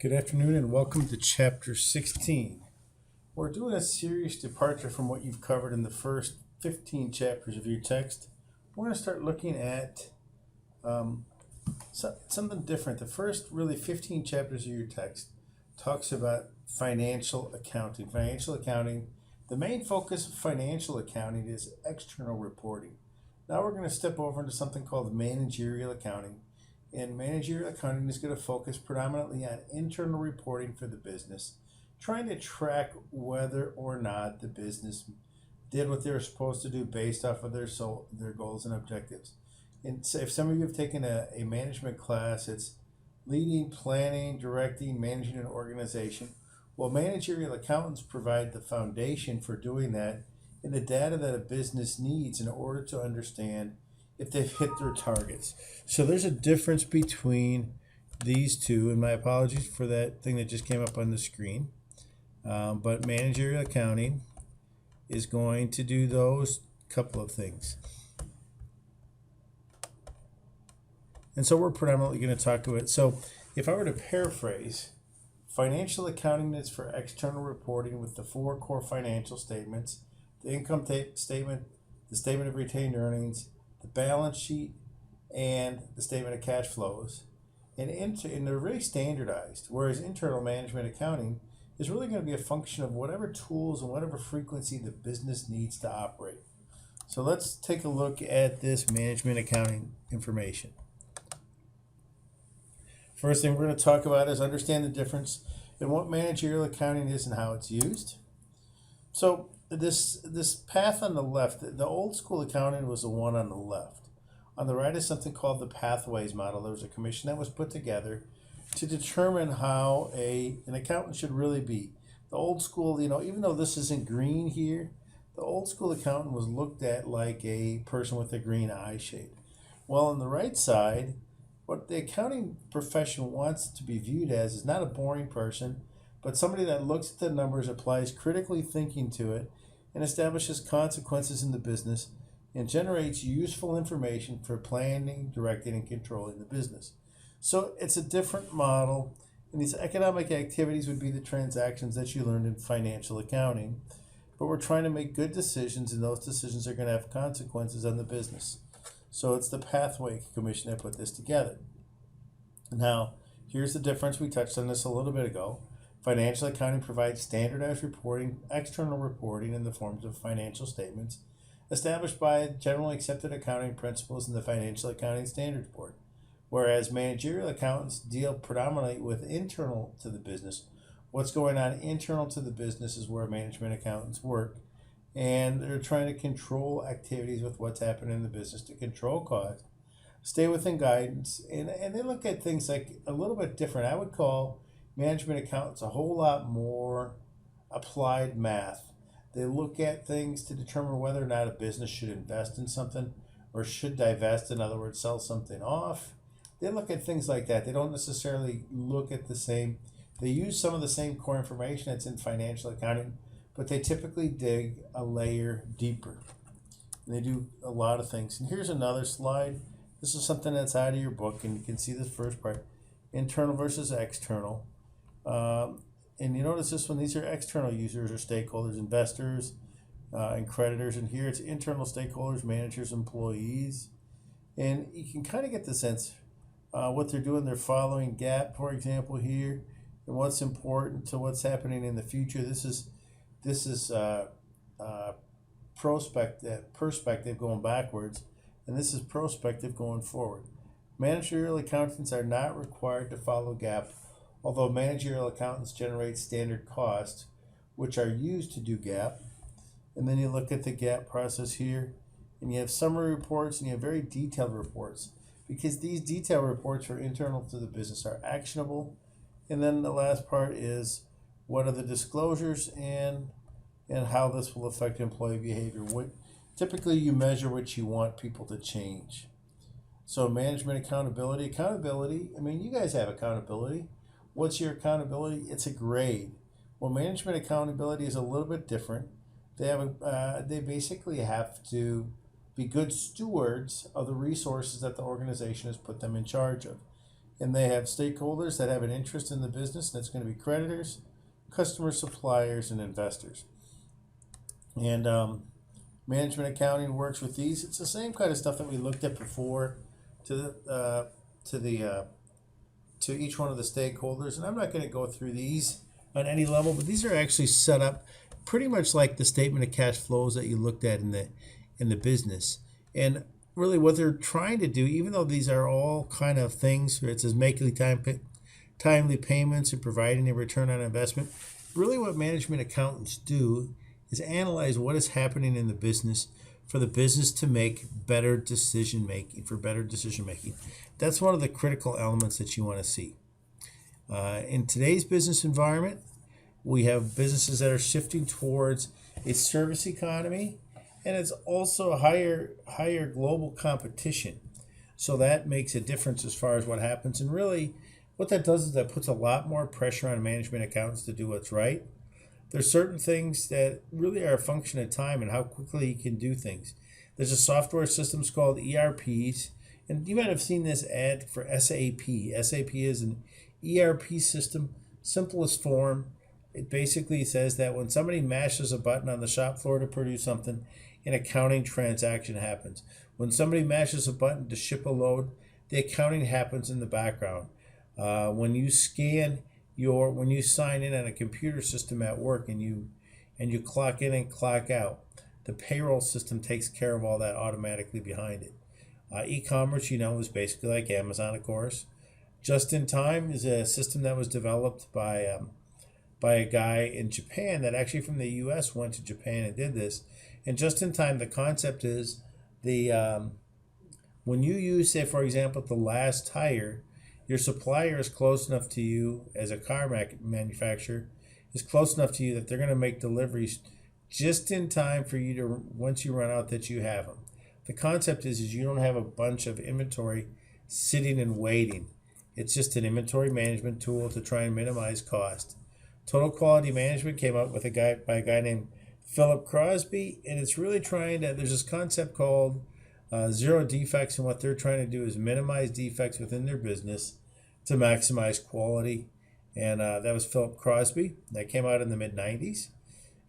Good afternoon and welcome to Chapter 16. We're doing a serious departure from what you've covered in the first 15 chapters of your text. We're going to start looking at something different. The first really 15 chapters of your text talks about financial accounting. Financial accounting, the main focus of financial accounting is external reporting. Now we're going to step over into something called managerial accounting. And managerial accounting is going to focus predominantly on internal reporting for the business, trying to track whether or not the business did what they were supposed to do based off of their goals and objectives. And so if some of you have taken a management class, it's leading, planning, directing, managing an organization. Well, managerial accountants provide the foundation for doing that in the data that a business needs in order to understand if they've hit their targets. So there's a difference between these two, and my apologies for that thing that just came up on the screen. But managerial accounting is going to do those couple of things. And so we're predominantly going to talk to it. So if I were to paraphrase, financial accounting is for external reporting with the four core financial statements: the income statement, the statement of retained earnings, the balance sheet, and the statement of cash flows. And they're really standardized, whereas internal management accounting is really going to be a function of whatever tools and whatever frequency the business needs to operate. So let's take a look at this management accounting information. First thing we're going to talk about is understand the difference in what managerial accounting is and how it's used. So this path on the left, the old school accounting was the one on the left. On the right is something called the Pathways model. There was a commission that was put together to determine how an accountant should really be. The old school, even though this isn't green here, the old school accountant was looked at like a person with a green eye shade. Well, on the right side, what the accounting profession wants to be viewed as is not a boring person, but somebody that looks at the numbers, applies critically thinking to it, and establishes consequences in the business and generates useful information for planning, directing, and controlling the business. So it's a different model, and these economic activities would be the transactions that you learned in financial accounting, but we're trying to make good decisions, and those decisions are going to have consequences on the business. So it's the Pathway Commission that put this together. Now, here's the difference. We touched on this a little bit ago. Financial accounting provides standardized reporting, external reporting in the forms of financial statements established by generally accepted accounting principles in the Financial Accounting Standards Board, whereas managerial accountants deal predominantly with internal to the business. What's going on internal to the business is where management accountants work, and they're trying to control activities with what's happening in the business to control costs, stay within guidance, and they look at things like a little bit different. I would call management accountants a whole lot more applied math. They look at things to determine whether or not a business should invest in something or should divest, in other words, sell something off. They look at things like that. They don't necessarily look at the same, they use some of the same core information that's in financial accounting, but they typically dig a layer deeper. And they do a lot of things. And here's another slide. This is something that's out of your book, and you can see this first part, internal versus external. And you notice this one, these are external users or stakeholders, investors, and creditors. And here it's internal stakeholders, managers, employees. And you can kind of get the sense what they're doing. They're following GAAP, for example, here, and what's important to what's happening in the future. This is perspective going backwards, and this is prospective going forward. Managerial accountants are not required to follow GAAP, although managerial accountants generate standard costs, which are used to do GAAP. And then you look at the GAAP process here, and you have summary reports and you have very detailed reports, because these detailed reports for internal to the business are actionable. And then the last part is what are the disclosures and how this will affect employee behavior. Typically you measure what you want people to change. So management accountability, I mean, you guys have accountability. What's your accountability? It's a grade. Well, management accountability is a little bit different. They basically have to be good stewards of the resources that the organization has put them in charge of. and they have stakeholders that have an interest in the business, and it's going to be creditors, customers, suppliers, and investors. And management accounting works with these. It's the same kind of stuff that we looked at before to to each one of the stakeholders. And I'm not going to go through these on any level, but these are actually set up pretty much like the statement of cash flows that you looked at in the business. And really, what they're trying to do, even though these are all kind of things where it says making timely payments and providing a return on investment, really what management accountants do is analyze what is happening in the business for the business to make better decision making, for better decision making. That's one of the critical elements that you want to see. In today's business environment, we have businesses that are shifting towards a service economy, and it's also higher global competition. So that makes a difference as far as what happens. And really, what that does is that puts a lot more pressure on management accountants to do what's right. There's certain things that really are a function of time and how quickly you can do things. There's a software systems called ERPs, and you might have seen this ad for SAP. SAP is an ERP system, simplest form. It basically says that when somebody mashes a button on the shop floor to produce something, an accounting transaction happens. When somebody mashes a button to ship a load, the accounting happens in the background. When you when you sign in on a computer system at work and you clock in and clock out, the payroll system takes care of all that automatically behind it. E-commerce, is basically like Amazon, of course. Just in time is a system that was developed by a guy in Japan that actually from the U.S. went to Japan and did this. And just in time, the concept is when you use, say, for example, the last tire, your supplier is close enough to you as a car manufacturer, is close enough to you that they're going to make deliveries just in time for you to, once you run out, that you have them. The concept is you don't have a bunch of inventory sitting and waiting. It's just an inventory management tool to try and minimize cost. Total Quality Management came up with a guy named Philip Crosby, and it's really trying to, there's this concept called zero defects, and what they're trying to do is minimize defects within their business to maximize quality. And that was Philip Crosby. That came out in the mid-90s.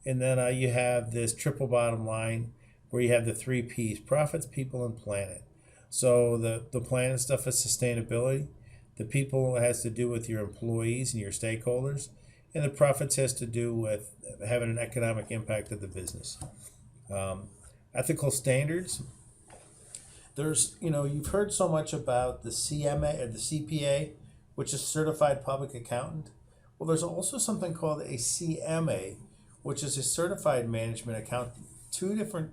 And then you have this triple bottom line where you have the 3 Ps: profits, people, and planet. So the planet stuff is sustainability. The people has to do with your employees and your stakeholders. And the profits has to do with having an economic impact of the business. Ethical standards. There's, you've heard so much about the CMA or the CPA, which is Certified Public Accountant. Well, there's also something called a CMA, which is a Certified Management Accountant. Two different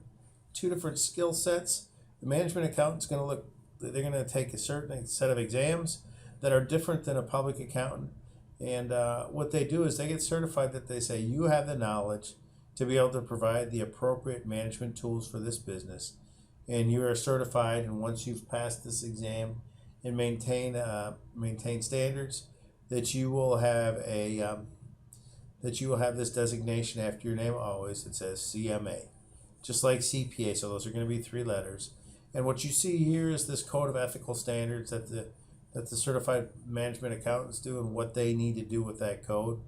skill sets. The management accountant's they're going to take a certain set of exams that are different than a public accountant. And what they do is they get certified that they say you have the knowledge to be able to provide the appropriate management tools for this business. And you are certified, and once you've passed this exam and maintain standards, that you will have this designation after your name always. It says CMA, just like CPA. So those are going to be 3 letters. And what you see here is this code of ethical standards that the certified management accountants do and what they need to do with that code,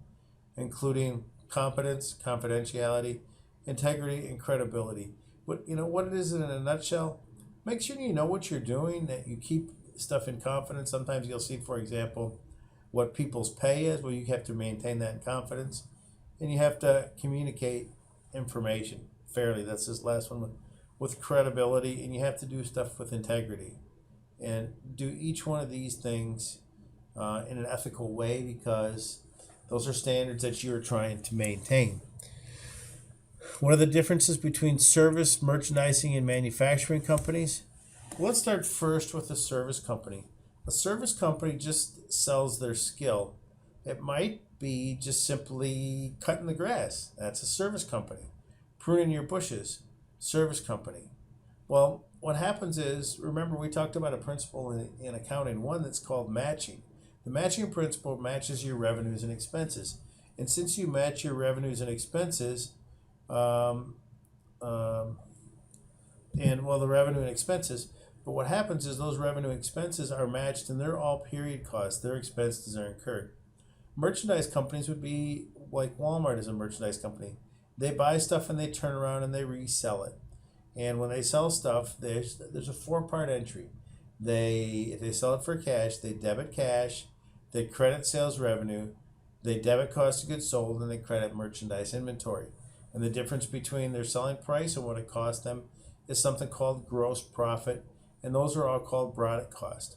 including competence, confidentiality, integrity, and credibility. What it is in a nutshell. Make sure you know what you're doing, that you keep stuff in confidence. Sometimes you'll see, for example, what people's pay is. Well, you have to maintain that in confidence, and you have to communicate information fairly. That's this last one with credibility, and you have to do stuff with integrity, and do each one of these things in an ethical way, because those are standards that you're trying to maintain. What are the differences between service, merchandising, and manufacturing companies? Well, let's start first with a service company. A service company just sells their skill. It might be just simply cutting the grass. That's a service company. Pruning your bushes, service company. Well, what happens is, remember we talked about a principle in accounting, one that's called matching. The matching principle matches your revenues and expenses. And since you match your revenues and expenses, the revenue and expenses, But what happens is those revenue expenses are matched and they're all period costs. Their expenses are incurred. Merchandise companies would be like Walmart is a merchandise company. They buy stuff and they turn around and they resell it. And when they sell stuff, there's a four-part entry. If they sell it for cash, they debit cash, they credit sales revenue, they debit cost of goods sold, and they credit merchandise inventory. And the difference between their selling price and what it cost them is something called gross profit, and those are all called product cost.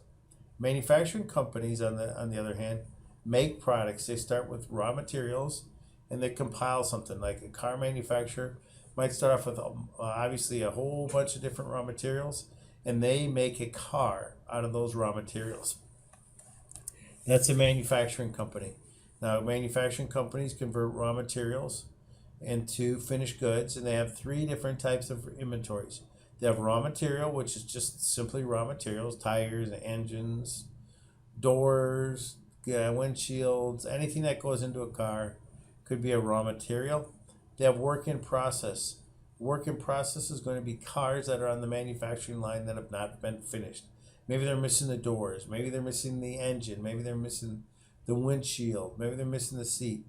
Manufacturing companies, on the other hand, make products. They start with raw materials and they compile something. Like a car manufacturer might start off with obviously a whole bunch of different raw materials, and they make a car out of those raw materials. That's a manufacturing company. Now, manufacturing companies convert raw materials into finished goods, and they have three different types of inventories. They have raw material, which is just simply raw materials, tires, engines, doors, windshields, anything that goes into a car could be a raw material. They have work in process. Work in process is going to be cars that are on the manufacturing line that have not been finished. Maybe they're missing the doors. Maybe they're missing the engine. Maybe they're missing the windshield. Maybe they're missing the seat.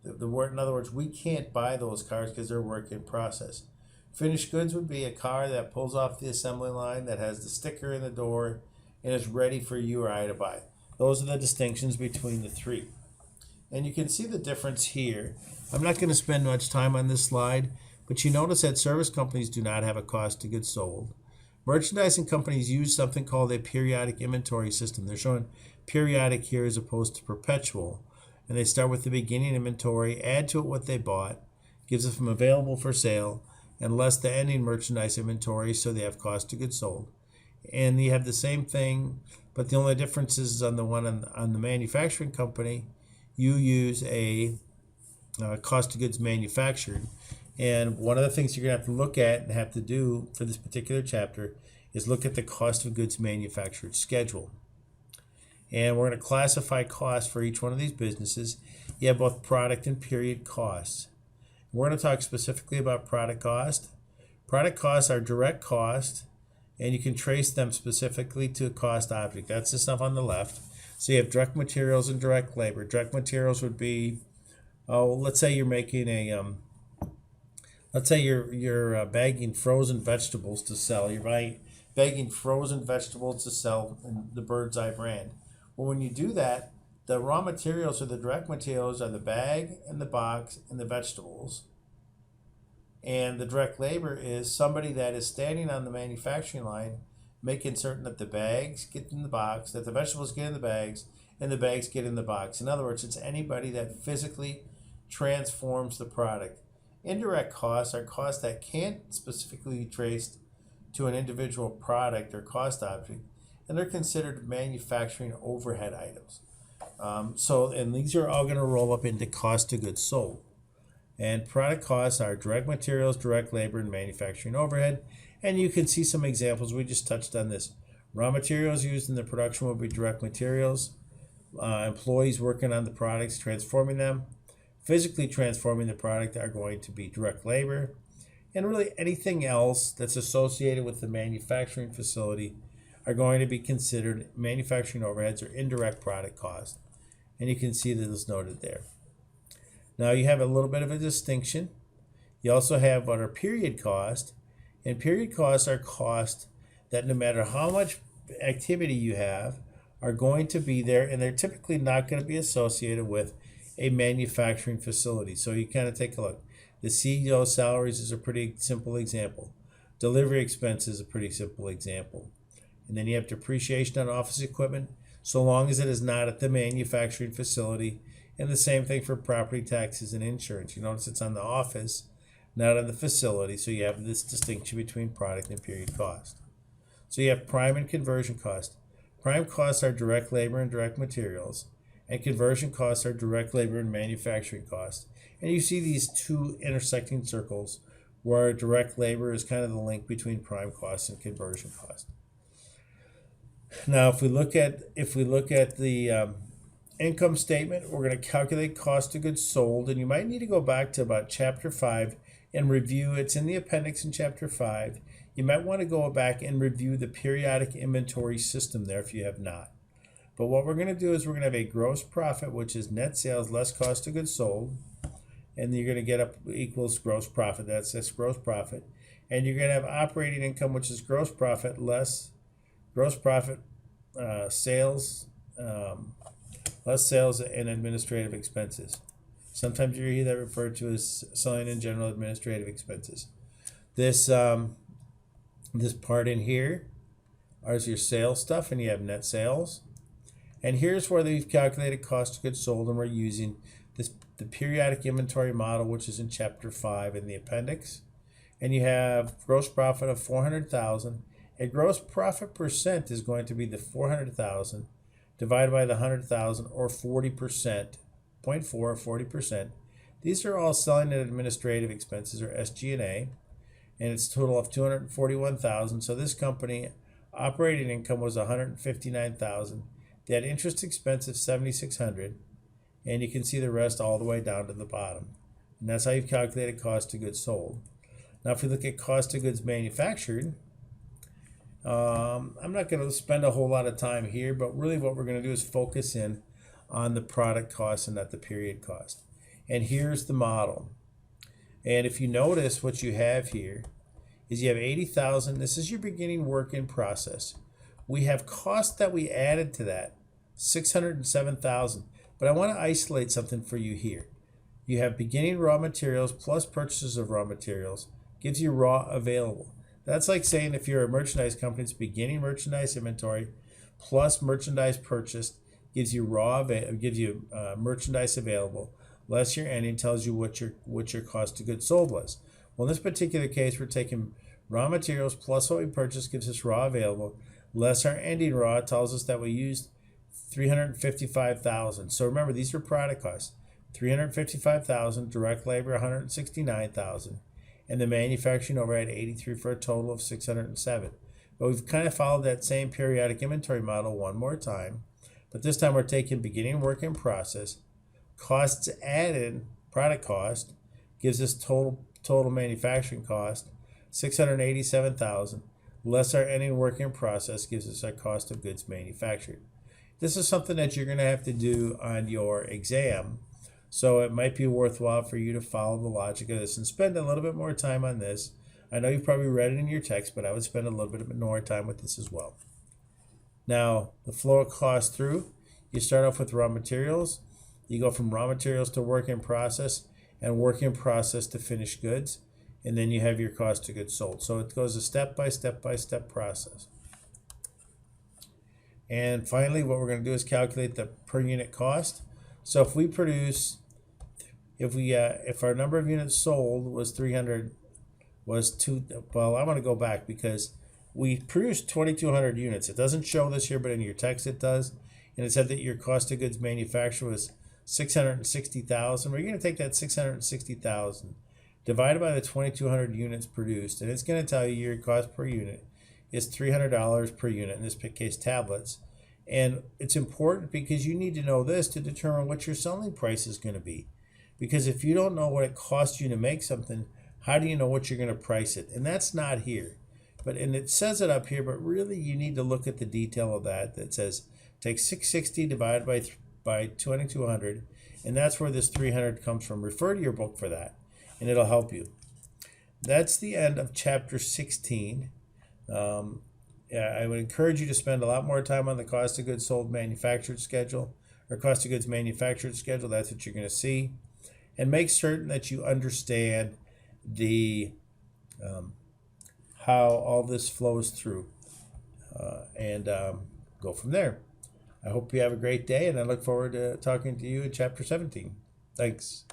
In other words, we can't buy those cars because they're work in process. Finished goods would be a car that pulls off the assembly line, that has the sticker in the door, and is ready for you or I to buy. Those are the distinctions between the three. And you can see the difference here. I'm not going to spend much time on this slide, but you notice that service companies do not have a cost of goods sold. Merchandising companies use something called a periodic inventory system. They're showing periodic here as opposed to perpetual. And they start with the beginning inventory, add to it what they bought, gives it from available for sale, and less the ending merchandise inventory, so they have cost of goods sold. And you have the same thing, but the only difference is on the one on the manufacturing company, you use a cost of goods manufactured. And one of the things you're going to have to look at and have to do for this particular chapter is look at the cost of goods manufactured schedule. And we're going to classify costs for each one of these businesses. You have both product and period costs. We're going to talk specifically about product cost. Product costs are direct cost, and you can trace them specifically to a cost object. That's the stuff on the left. So you have direct materials and direct labor. Direct materials would be, let's say you're making let's say you're bagging frozen vegetables to sell. You're bagging frozen vegetables to sell in the Bird's Eye brand. Well, when you do that, the raw materials or the direct materials are the bag and the box and the vegetables. And the direct labor is somebody that is standing on the manufacturing line, making certain that the bags get in the box, that the vegetables get in the bags, and the bags get in the box. In other words, it's anybody that physically transforms the product. Indirect costs are costs that can't specifically be traced to an individual product or cost object, and they're considered manufacturing overhead items. And these are all going to roll up into cost of goods sold. And product costs are direct materials, direct labor, and manufacturing overhead. And you can see some examples. We just touched on this. Raw materials used in the production will be direct materials. Employees working on the products, transforming them, physically transforming the product are going to be direct labor. And really anything else that's associated with the manufacturing facility are going to be considered manufacturing overheads or indirect product cost. And you can see that it's noted there. Now you have a little bit of a distinction. You also have what are period cost. And period costs are costs that no matter how much activity you have are going to be there, and they're typically not going to be associated with a manufacturing facility. So you kind of take a look. The CEO salaries is a pretty simple example. Delivery expenses is a pretty simple example. And then you have depreciation on office equipment, so long as it is not at the manufacturing facility. And the same thing for property taxes and insurance. You notice it's on the office, not on the facility. So you have this distinction between product and period cost. So you have prime and conversion cost. Prime costs are direct labor and direct materials, and conversion costs are direct labor and manufacturing costs. And you see these two intersecting circles where direct labor is kind of the link between prime costs and conversion costs. Now, if we look at the income statement, we're going to calculate cost of goods sold, and you might need to go back to about chapter 5 and review. It's in the appendix in chapter 5. you might want to go back and review the periodic inventory system there if you have not. But what we're going to do is we're going to have a gross profit, which is net sales less cost of goods sold. And you're going to get up equals gross profit. That's gross profit. And you're going to have operating income, which is gross profit less gross profit sales, less sales and administrative expenses. Sometimes you hear that referred to as selling and general administrative expenses. This this part in here is your sales stuff, and you have net sales. And here's where we've calculated cost of goods sold, and we're using the periodic inventory model, which is in chapter 5 in the appendix. And you have gross profit of 400,000. A gross profit percent is going to be the 400,000 divided by the 100,000, or 40%, 0.4 or 40%. These are all selling and administrative expenses, or SG&A, and it's a total of 241,000. So this company operating income was 159,000. They had interest expense of 7,600, and you can see the rest all the way down to the bottom. And that's how you've calculated cost of goods sold. Now, if we look at cost of goods manufactured, I'm not going to spend a whole lot of time here, but really what we're going to do is focus in on the product cost and not the period cost. And here's the model. And if you notice, what you have here is you have 80,000. This is your beginning work in process. We have costs that we added to that, 607,000. But I want to isolate something for you here. You have beginning raw materials plus purchases of raw materials gives you raw available. That's like saying if you're a merchandise company, it's beginning merchandise inventory plus merchandise purchased gives you merchandise available, less your ending tells you what your cost of goods sold was. Well, in this particular case, we're taking raw materials plus what we purchased gives us raw available, less our ending raw tells us that we used 355,000. So remember, these are product costs. 355,000, direct labor 169,000, and the manufacturing overhead 83 for a total of 607. But we've kind of followed that same periodic inventory model one more time, but this time we're taking beginning work in process, costs added, product cost gives us total manufacturing cost 687,000, less our ending work in process gives us our cost of goods manufactured. This is something that you're going to have to do on your exam, so it might be worthwhile for you to follow the logic of this and spend a little bit more time on this. I know you've probably read it in your text, but I would spend a little bit more time with this as well. Now, the flow of cost through, you start off with raw materials. You go from raw materials to work in process, and work in process to finished goods, and then you have your cost of goods sold. So it goes a step-by-step process. And finally, what we're going to do is calculate the per unit cost. So if we produce, if our number of units sold was 300, well, I want to go back because we produced 2,200 units. It doesn't show this here, but in your text it does. And it said that your cost of goods manufactured was 660,000. We're going to take that 660,000 divided by the 2,200 units produced, and it's going to tell you your cost per unit is $300 per unit, in this case tablets. And it's important because you need to know this to determine what your selling price is going to be. Because if you don't know what it costs you to make something, how do you know what you're going to price it? And that's not here. And it says it up here, but really you need to look at the detail of that says take 660 divided by 2,200, and that's where this 300 comes from. Refer to your book for that, and it'll help you. That's the end of chapter 16. I would encourage you to spend a lot more time on the cost of goods sold manufactured schedule, or cost of goods manufactured schedule. That's what you're going to see. And make certain that you understand the how all this flows through, and go from there. I hope you have a great day, and I look forward to talking to you in chapter 17. Thanks.